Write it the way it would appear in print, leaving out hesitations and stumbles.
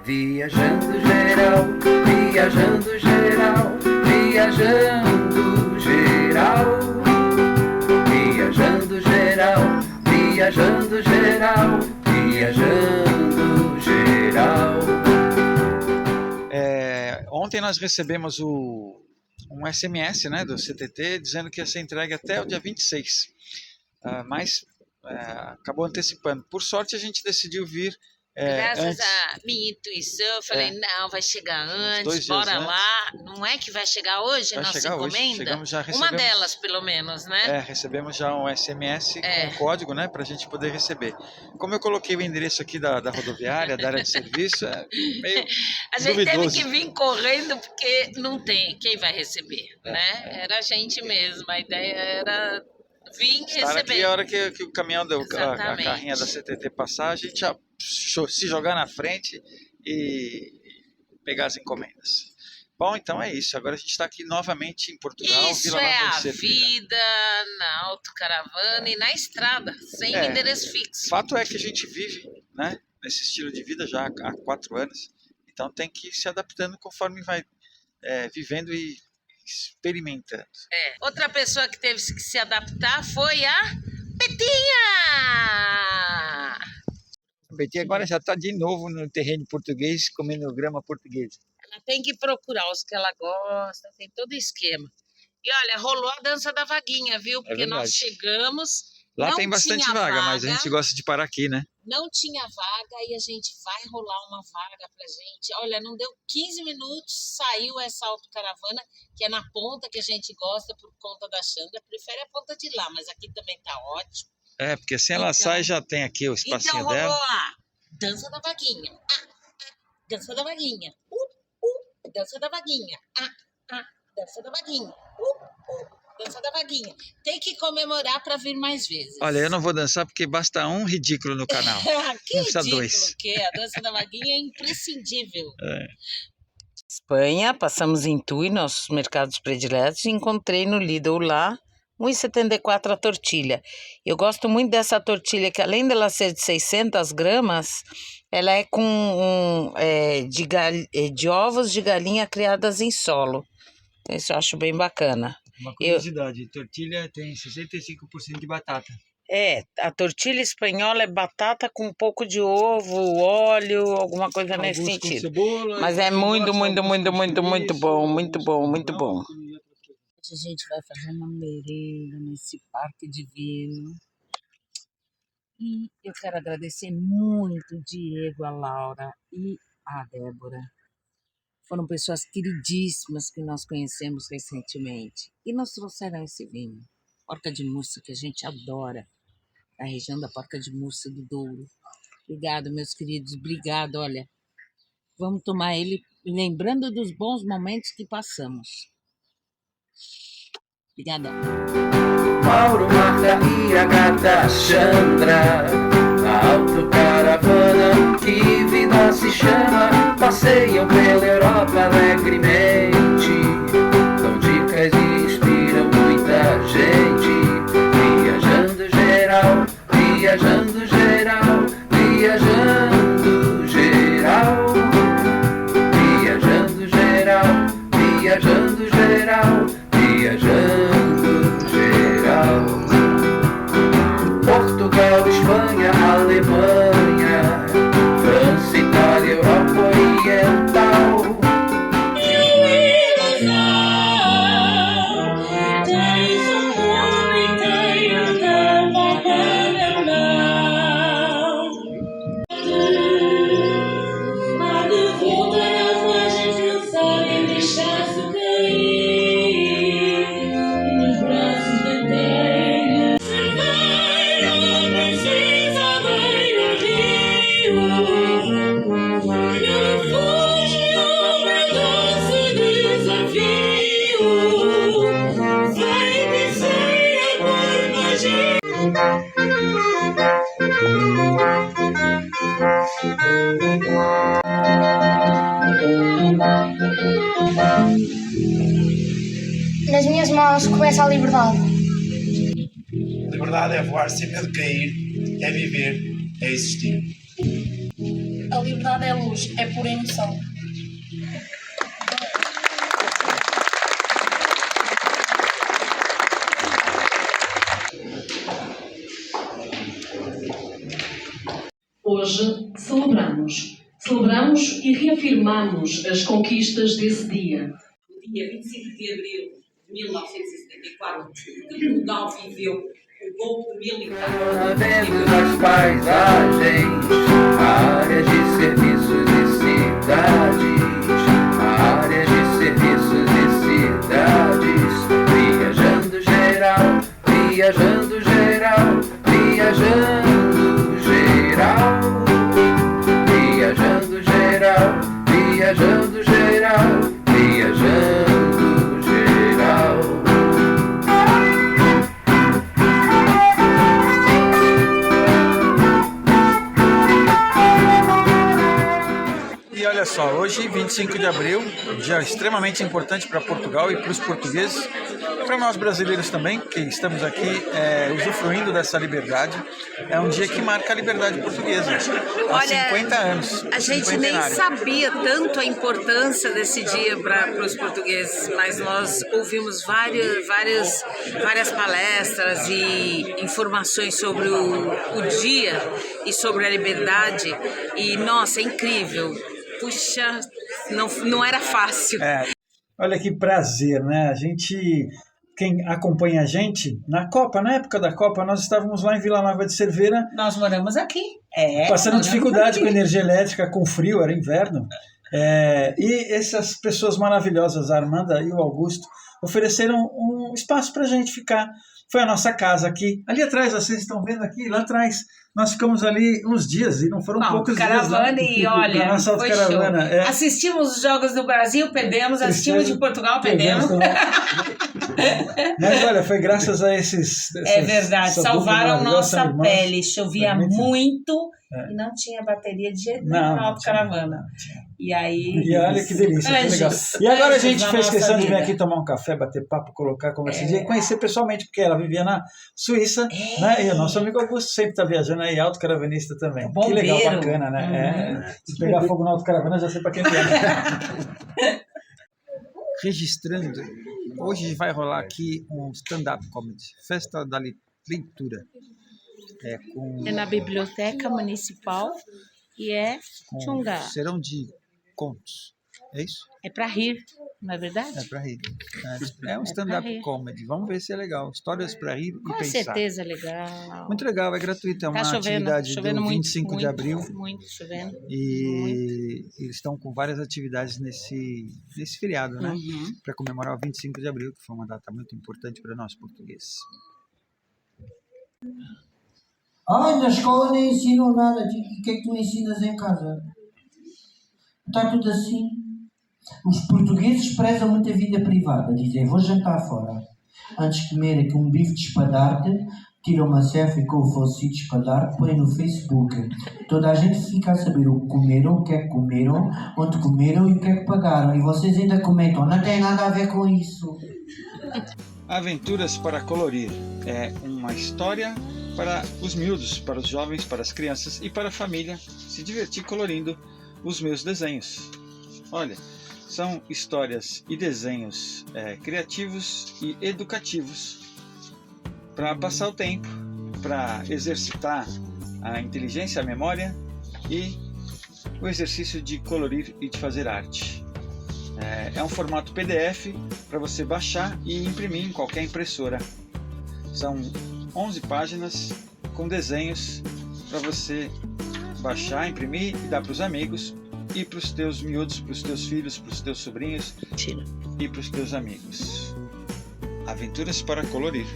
Viajando geral, viajando geral, viajando geral, viajando geral, viajando geral, viajando geral. Ontem nós recebemos um SMS, né, do CTT dizendo que ia ser entregue até o dia 26, mas acabou antecipando. Por sorte a gente decidiu vir Graças antes. à minha intuição, eu falei, não, vai chegar antes, 2 dias bora antes. lá. Não é que vai chegar hoje a Vai nossa chegar hoje. encomenda? Chegamos, já Uma recebemos, delas, pelo menos, né? recebemos já um SMS com um código, né, para a gente poder receber. Como eu coloquei o endereço aqui da rodoviária, da área de serviço, é meio A gente duvidoso. teve que vir correndo porque não tem quem vai receber, né? Era a gente mesmo, a ideia era vir Estar receber. aqui a hora que o caminhão, a Exatamente. carrinha da CTT passar, a gente já se jogar na frente e pegar as encomendas. Bom, então é isso. Agora a gente está aqui novamente em Portugal. Isso Vila é Nova de a Cerquilha. vida na autocaravana e na estrada, sem endereço fixo. Fato é que a gente vive, né, nesse estilo de vida já há 4 anos. Então tem que ir se adaptando conforme vai vivendo e experimentando. Outra pessoa que teve que se adaptar foi a Betinha! A Betinha agora já está de novo no terreno português, comendo grama portuguesa. Ela tem que procurar os que ela gosta, tem todo esquema. E olha, rolou a dança da vaguinha, viu? Porque nós chegamos, Lá não tem bastante tinha vaga, mas a gente gosta de parar aqui, né? Não tinha vaga e a gente vai rolar uma vaga pra gente. Olha, não deu 15 minutos, saiu essa autocaravana, que é na ponta que a gente gosta por conta da Xandra. Prefere a ponta de lá, mas aqui também tá ótimo. Porque assim ela sai, já tem aqui o espacinho então, dela. Então rolou lá, dança da vaguinha. Dança da vaguinha. Dança da vaguinha. Dança da vaguinha. Dança da vaguinha. Tem que comemorar para vir mais vezes. Olha, eu não vou dançar porque basta um ridículo no canal. Que não precisa ridículo 2. que é. A dança da vaguinha é imprescindível. Espanha, passamos em Tui, nossos mercados prediletos, e encontrei no Lidl lá 1,74 a tortilha. Eu gosto muito dessa tortilha, que além dela ser de 600 gramas, ela é de ovos de galinha criadas em solo. Então, isso eu acho bem bacana. Uma curiosidade, tortilha tem 65% de batata. A tortilha espanhola é batata com um pouco de ovo, óleo, alguma coisa nesse sentido. Cebola, mas é muito bom, muito bom. A gente vai fazer uma merenda nesse parque divino. E eu quero agradecer muito o Diego, a Laura e a Débora. Foram pessoas queridíssimas que nós conhecemos recentemente e nos trouxeram esse vinho. Porca de Mursa, que a gente adora, da região da Porca de Mursa do Douro. Obrigado, meus queridos, obrigado. Olha, vamos tomar ele lembrando dos bons momentos que passamos. Obrigadão. Mauro, Marta e a gata Xandra, a autocaravana, que vida se chama, passeiam pela Europa alegremente, dão dicas e inspiram muita gente. Viajando geral, viajando geral, viajando geral, viajando geral, viajando geral, viajando geral. Portugal, Espanha, Alemanha, França, Itália, Europa Oriental. Nas minhas mãos começa a liberdade. Liberdade é voar sem medo de cair, é viver, é existir. A liberdade é luz, é pura emoção. Hoje celebramos e reafirmamos as conquistas desse dia. No dia 25 de abril de 1974, que Portugal viveu o golpe militar. Vendo nas paisagens, áreas de serviços e cidades, áreas de serviços e cidades, viajando geral, viajando geral, viajando geral, viajando geral, viajando geral, viajando geral. E olha só, hoje, 25 de abril, dia extremamente importante para Portugal e para os portugueses, para nós brasileiros também, que estamos aqui usufruindo dessa liberdade. É um dia que marca a liberdade portuguesa, há 50 anos. A gente nem sabia tanto a importância desse dia para os portugueses, mas nós ouvimos várias palestras e informações sobre o dia e sobre a liberdade. E, nossa, é incrível. Puxa, não era fácil. Olha que prazer, né? Quem acompanha a gente, na época da Copa, nós estávamos lá em Vila Nova de Cerveira. Nós moramos aqui. Passando dificuldade com energia elétrica, com frio, era inverno. E essas pessoas maravilhosas, a Armanda e o Augusto, ofereceram um espaço para a gente ficar. Foi a nossa casa aqui. Ali atrás, vocês estão vendo aqui, lá atrás, nós ficamos ali uns dias, e não foram poucos caravana, dias. E olha, nossa foi caravana. show. Assistimos os jogos do Brasil, perdemos. Assistimos de Portugal, perdemos. Mas olha, foi graças a esses... É verdade, salvaram nossa pele. Chovia muito e não tinha bateria de jeito nenhum na autocaravana. E aí... E olha que delícia, que legal. E agora a gente fez questão de vir aqui tomar um café, bater papo, colocar, conversar e conhecer pessoalmente, porque ela vivia na Suíça, né? E o nosso amigo Augusto sempre está viajando aí, autocaravanista também. Bombeiro. Que legal, bacana, né? Se pegar fogo na autocaravana, já sei para quem é. Registrando, hoje vai rolar aqui um stand-up comedy, festa da leitura. É na Biblioteca Municipal e Chungá. Serão de contos, é isso? É para rir, não é verdade? É para rir. É um stand-up comedy. Vamos ver se é legal. Histórias para rir e pensar. Com certeza é legal. Muito legal, é gratuito. É uma atividade do 25 de abril. Muito chovendo. E eles estão com várias atividades nesse feriado, né? Para comemorar o 25 de abril, que foi uma data muito importante para nós portugueses. Na escola nem ensinam nada. O que é que tu ensinas em casa? Está tudo assim. Os portugueses prezam muito a vida privada. Dizem, vou jantar fora. Antes de comer aqui um bife de espadarte, tiram uma selfie com o falsito de espadarte, põem no Facebook. Toda a gente fica a saber o que comeram, o que é que comeram, onde comeram e o que é que pagaram. E vocês ainda comentam, não tem nada a ver com isso. Aventuras para colorir. É uma história para os miúdos, para os jovens, para as crianças e para a família se divertir colorindo os meus desenhos. Olha, são histórias e desenhos criativos e educativos para passar o tempo, para exercitar a inteligência, a memória e o exercício de colorir e de fazer arte. É um formato PDF para você baixar e imprimir em qualquer impressora. São 11 páginas com desenhos para você baixar, imprimir e dar para os amigos e para os teus miúdos, para os teus filhos, para os teus sobrinhos e para os teus amigos. Aventuras para colorir.